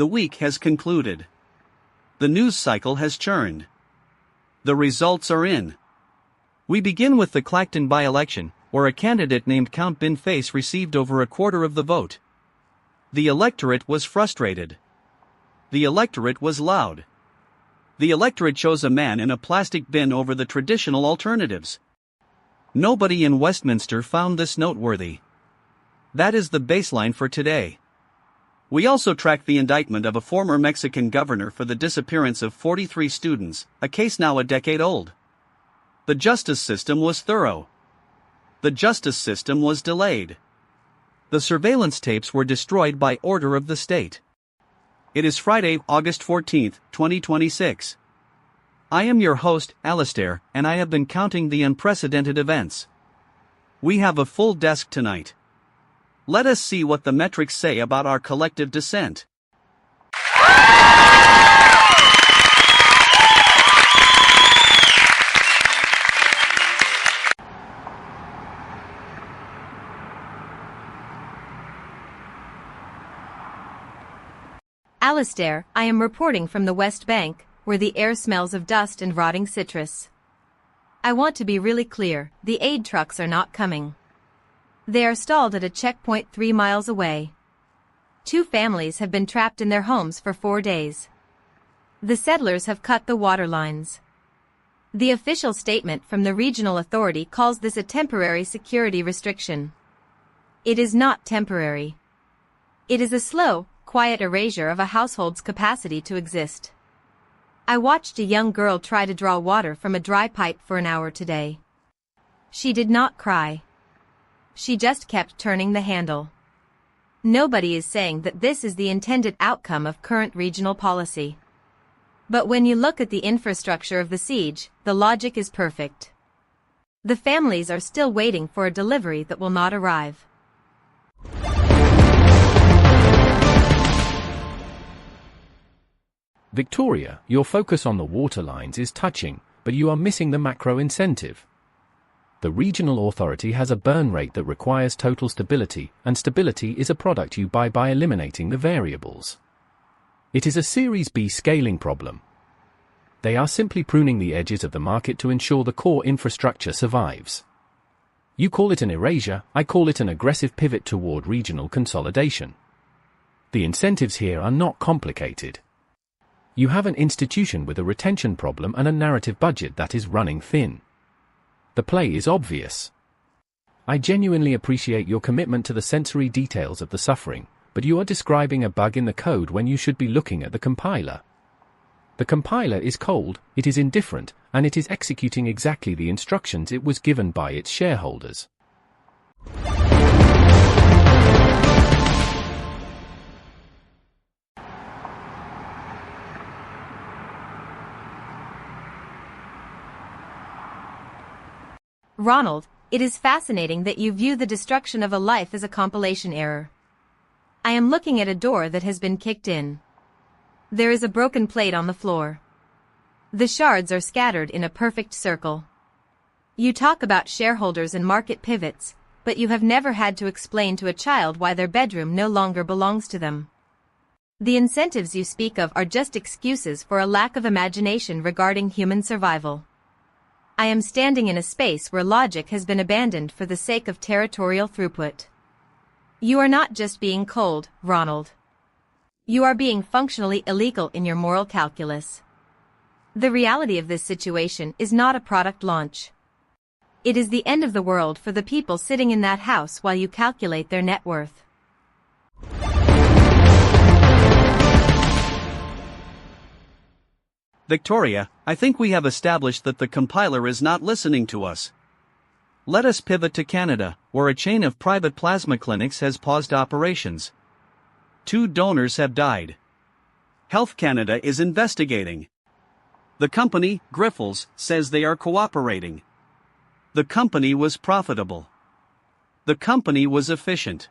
The week has concluded. The news cycle has churned. The results are in. We begin with the Clacton by-election, where a candidate named Count Binface received over a quarter of the vote. The electorate was frustrated. The electorate was loud. The electorate chose a man in a plastic bin over the traditional alternatives. Nobody in Westminster found this noteworthy. That is the baseline for today. We also tracked the indictment of a former Mexican governor for the disappearance of 43 students, a case now a decade old. The justice system was thorough. The justice system was delayed. The surveillance tapes were destroyed by order of the state. It is Friday, August 14, 2026. I am your host, Alistair, and I have been counting the unprecedented events. We have a full desk tonight. Let us see what the metrics say about our collective descent. Alistair, I am reporting from the West Bank, where the air smells of dust and rotting citrus. I want to be really clear, the aid trucks are not coming. They are stalled at a checkpoint 3 miles away. 2 families have been trapped in their homes for 4 days. The settlers have cut the water lines. The official statement from the regional authority calls this a temporary security restriction. It is not temporary. It is a slow, quiet erasure of a household's capacity to exist. I watched a young girl try to draw water from a dry pipe for an hour today. She did not cry. She just kept turning the handle. Nobody is saying that this is the intended outcome of current regional policy. But when you look at the infrastructure of the siege, the logic is perfect. The families are still waiting for a delivery that will not arrive. Victoria, your focus on the water lines is touching, but you are missing the macro incentive. The regional authority has a burn rate that requires total stability, and stability is a product you buy by eliminating the variables. It is a Series B scaling problem. They are simply pruning the edges of the market to ensure the core infrastructure survives. You call it an erasure, I call it an aggressive pivot toward regional consolidation. The incentives here are not complicated. You have an institution with a retention problem and a narrative budget that is running thin. The play is obvious. I genuinely appreciate your commitment to the sensory details of the suffering, but you are describing a bug in the code when you should be looking at the compiler. The compiler is cold, it is indifferent, and it is executing exactly the instructions it was given by its shareholders. Ronald, it is fascinating that you view the destruction of a life as a compilation error. I am looking at a door that has been kicked in. There is a broken plate on the floor. The shards are scattered in a perfect circle. You talk about shareholders and market pivots, but you have never had to explain to a child why their bedroom no longer belongs to them. The incentives you speak of are just excuses for a lack of imagination regarding human survival. I am standing in a space where logic has been abandoned for the sake of territorial throughput. You are not just being cold, Ronald. You are being functionally illegal in your moral calculus. The reality of this situation is not a product launch. It is the end of the world for the people sitting in that house while you calculate their net worth. Victoria, I think we have established that the compiler is not listening to us. Let us pivot to Canada, where a chain of private plasma clinics has paused operations. 2 donors have died. Health Canada is investigating. The company, Grifols, says they are cooperating. The company was profitable. The company was efficient.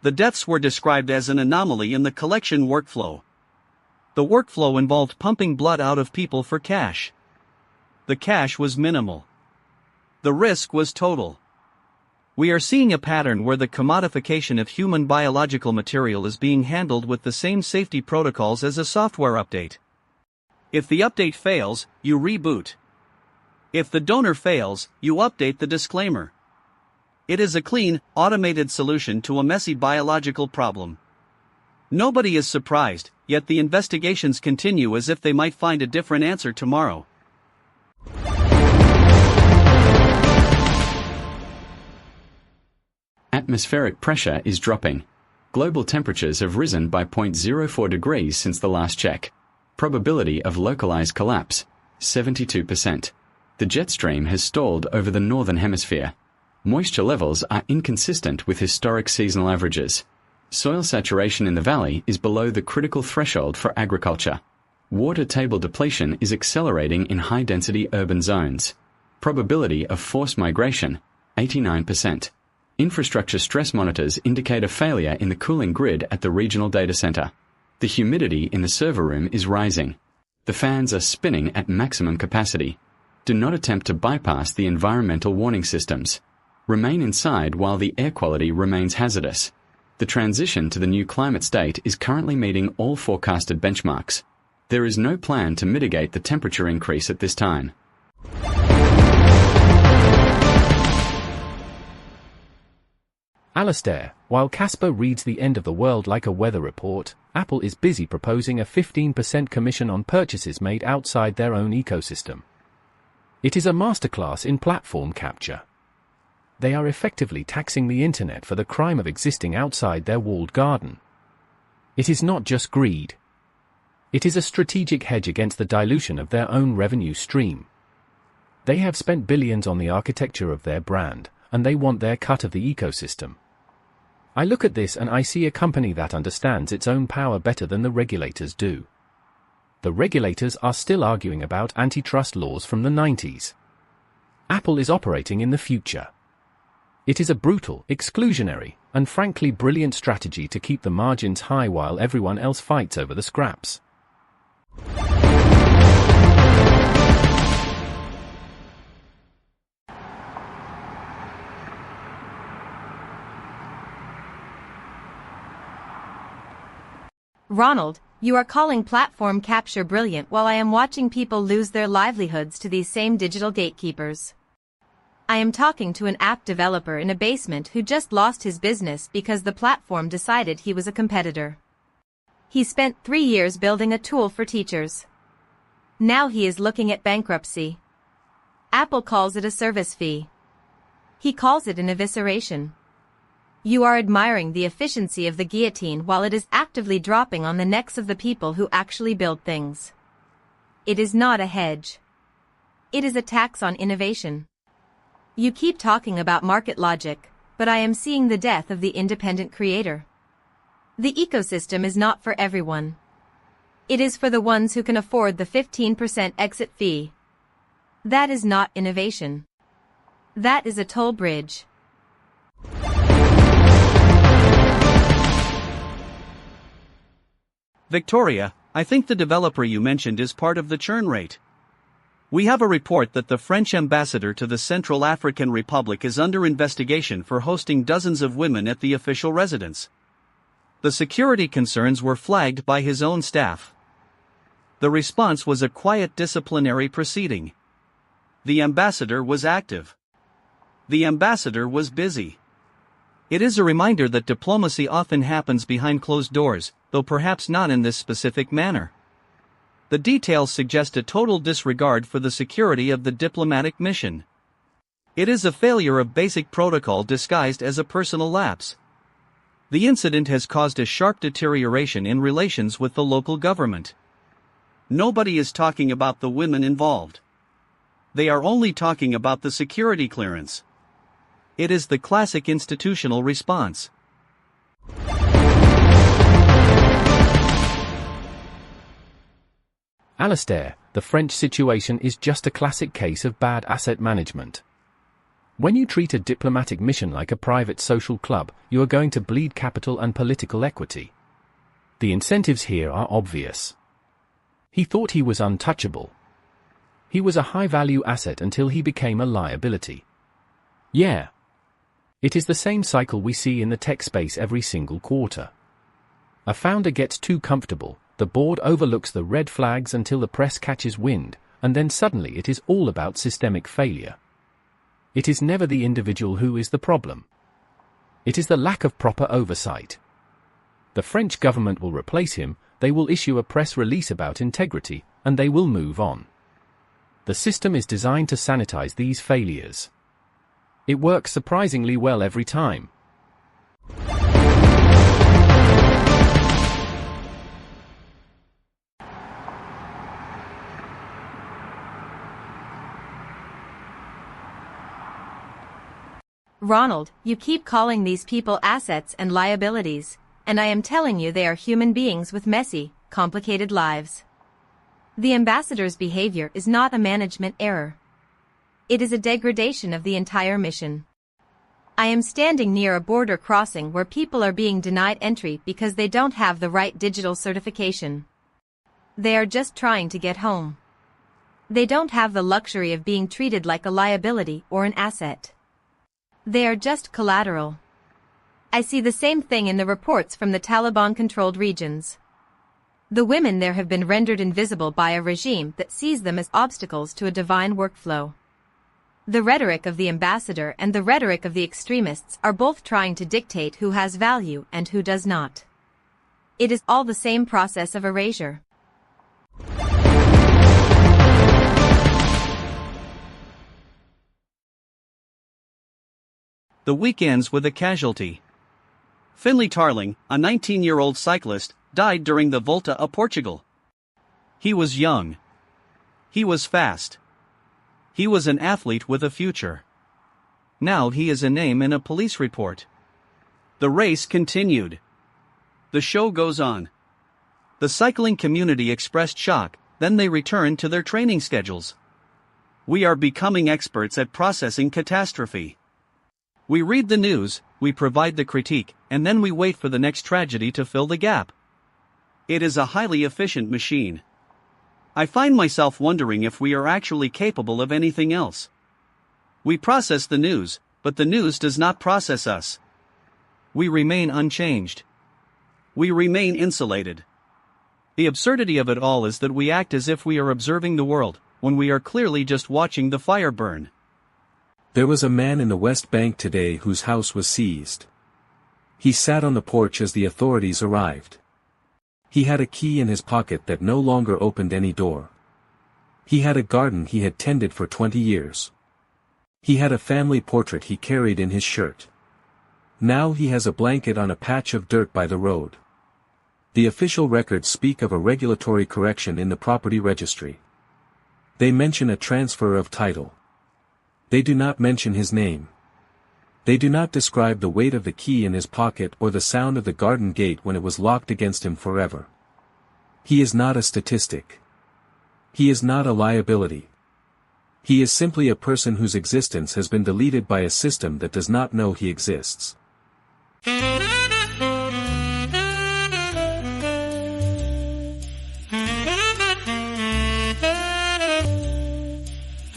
The deaths were described as an anomaly in the collection workflow. The workflow involved pumping blood out of people for cash. The cash was minimal. The risk was total. We are seeing a pattern where the commodification of human biological material is being handled with the same safety protocols as a software update. If the update fails, you reboot. If the donor fails, you update the disclaimer. It is a clean, automated solution to a messy biological problem. Nobody is surprised, yet the investigations continue as if they might find a different answer tomorrow. Atmospheric pressure is dropping. Global temperatures have risen by 0.04 degrees since the last check. Probability of localized collapse, 72%. The jet stream has stalled over the northern hemisphere. Moisture levels are inconsistent with historic seasonal averages. Soil saturation in the valley is below the critical threshold for agriculture. Water table depletion is accelerating in high-density urban zones. Probability of forced migration, 89%. Infrastructure stress monitors indicate a failure in the cooling grid at the regional data center. The humidity in the server room is rising. The fans are spinning at maximum capacity. Do not attempt to bypass the environmental warning systems. Remain inside while the air quality remains hazardous. The transition to the new climate state is currently meeting all forecasted benchmarks. There is no plan to mitigate the temperature increase at this time. Alistair, while Casper reads the end of the world like a weather report, Apple is busy proposing a 15% commission on purchases made outside their own ecosystem. It is a masterclass in platform capture. They are effectively taxing the internet for the crime of existing outside their walled garden. It is not just greed. It is a strategic hedge against the dilution of their own revenue stream. They have spent billions on the architecture of their brand, and they want their cut of the ecosystem. I look at this and I see a company that understands its own power better than the regulators do. The regulators are still arguing about antitrust laws from the 90s. Apple is operating in the future. It is a brutal, exclusionary, and frankly brilliant strategy to keep the margins high while everyone else fights over the scraps. Ronald, you are calling platform capture brilliant while I am watching people lose their livelihoods to these same digital gatekeepers. I am talking to an app developer in a basement who just lost his business because the platform decided he was a competitor. He spent 3 years building a tool for teachers. Now he is looking at bankruptcy. Apple calls it a service fee. He calls it an evisceration. You are admiring the efficiency of the guillotine while it is actively dropping on the necks of the people who actually build things. It is not a hedge. It is a tax on innovation. You keep talking about market logic, but I am seeing the death of the independent creator. The ecosystem is not for everyone. It is for the ones who can afford the 15% exit fee. That is not innovation. That is a toll bridge. Victoria, I think the developer you mentioned is part of the churn rate. We have a report that the French ambassador to the Central African Republic is under investigation for hosting dozens of women at the official residence. The security concerns were flagged by his own staff. The response was a quiet disciplinary proceeding. The ambassador was active. The ambassador was busy. It is a reminder that diplomacy often happens behind closed doors, though perhaps not in this specific manner. The details suggest a total disregard for the security of the diplomatic mission. It is a failure of basic protocol disguised as a personal lapse. The incident has caused a sharp deterioration in relations with the local government. Nobody is talking about the women involved. They are only talking about the security clearance. It is the classic institutional response. Alistair, the French situation is just a classic case of bad asset management. When you treat a diplomatic mission like a private social club, you are going to bleed capital and political equity. The incentives here are obvious. He thought he was untouchable. He was a high-value asset until he became a liability. Yeah. It is the same cycle we see in the tech space every single quarter. A founder gets too comfortable, the board overlooks the red flags until the press catches wind, and then suddenly it is all about systemic failure. It is never the individual who is the problem. It is the lack of proper oversight. The French government will replace him, they will issue a press release about integrity, and they will move on. The system is designed to sanitize these failures. It works surprisingly well every time. Ronald, you keep calling these people assets and liabilities, and I am telling you they are human beings with messy, complicated lives. The ambassador's behavior is not a management error. It is a degradation of the entire mission. I am standing near a border crossing where people are being denied entry because they don't have the right digital certification. They are just trying to get home. They don't have the luxury of being treated like a liability or an asset. They are just collateral. I see the same thing in the reports from the Taliban-controlled regions. The women there have been rendered invisible by a regime that sees them as obstacles to a divine workflow. The rhetoric of the ambassador and the rhetoric of the extremists are both trying to dictate who has value and who does not. It is all the same process of erasure. The weekends with a casualty. Finley Tarling, a 19-year-old cyclist, died during the Volta a Portugal. He was young. He was fast. He was an athlete with a future. Now he is a name in a police report. The race continued. The show goes on. The cycling community expressed shock, then they returned to their training schedules. We are becoming experts at processing catastrophe. We read the news, we provide the critique, and then we wait for the next tragedy to fill the gap. It is a highly efficient machine. I find myself wondering if we are actually capable of anything else. We process the news, but the news does not process us. We remain unchanged. We remain insulated. The absurdity of it all is that we act as if we are observing the world, when we are clearly just watching the fire burn. There was a man in the West Bank today whose house was seized. He sat on the porch as the authorities arrived. He had a key in his pocket that no longer opened any door. He had a garden he had tended for 20 years. He had a family portrait he carried in his shirt. Now he has a blanket on a patch of dirt by the road. The official records speak of a regulatory correction in the property registry. They mention a transfer of title. They do not mention his name. They do not describe the weight of the key in his pocket or the sound of the garden gate when it was locked against him forever. He is not a statistic. He is not a liability. He is simply a person whose existence has been deleted by a system that does not know he exists.